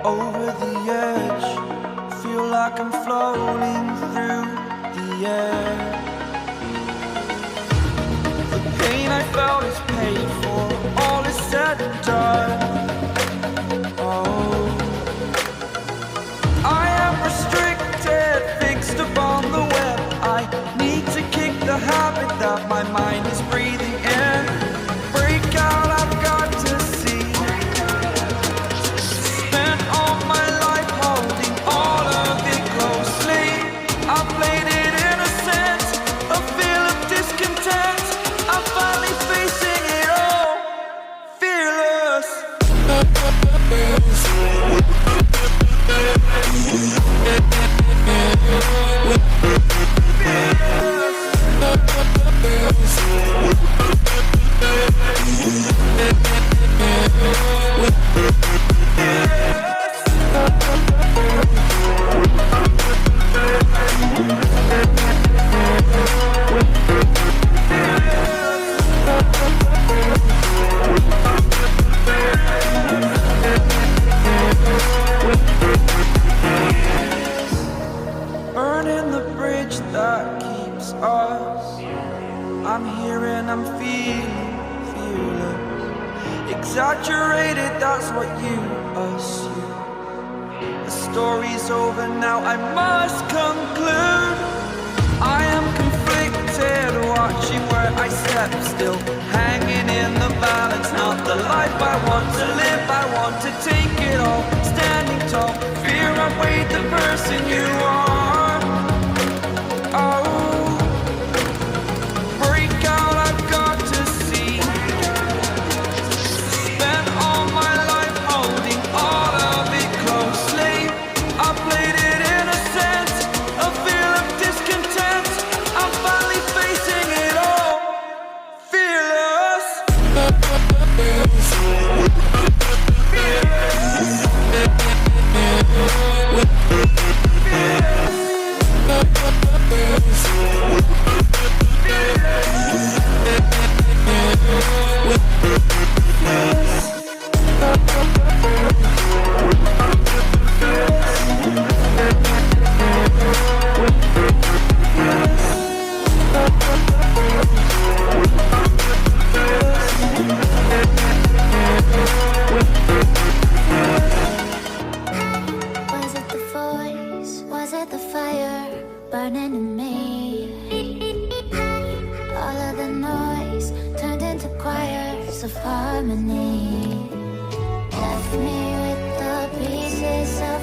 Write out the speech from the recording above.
over the edge. Feel like I'm floating through the air. The pain I felt is paid for, all is said and done. Oh, I am restricted, fixed upon the web. I need to kick the habit that my mind is breathing in. Break out, I've got to see. Spent all my life holding all of it closely. I played it innocent, a feel of discontent. I'm finally facing it all, fearless. Burning the bridge that keeps us. I'm here and I'm feeling fearless. Exaggerated, that's what you assume. The story's over now, I must conclude. I am conflicted, watching where I step still, hanging in the balance. Not the life I want to live, I want to take it all. Standing tall, fear outweighed the person you are. Oh, break out, I've got to see. Spent all my life holding all of it closely. I played it innocent, a feel of discontent. I'm finally facing it all, fearless. Was it the voice? Was it the fire burning in me? All of the noise turned into choirs of harmony. Left me with the pieces of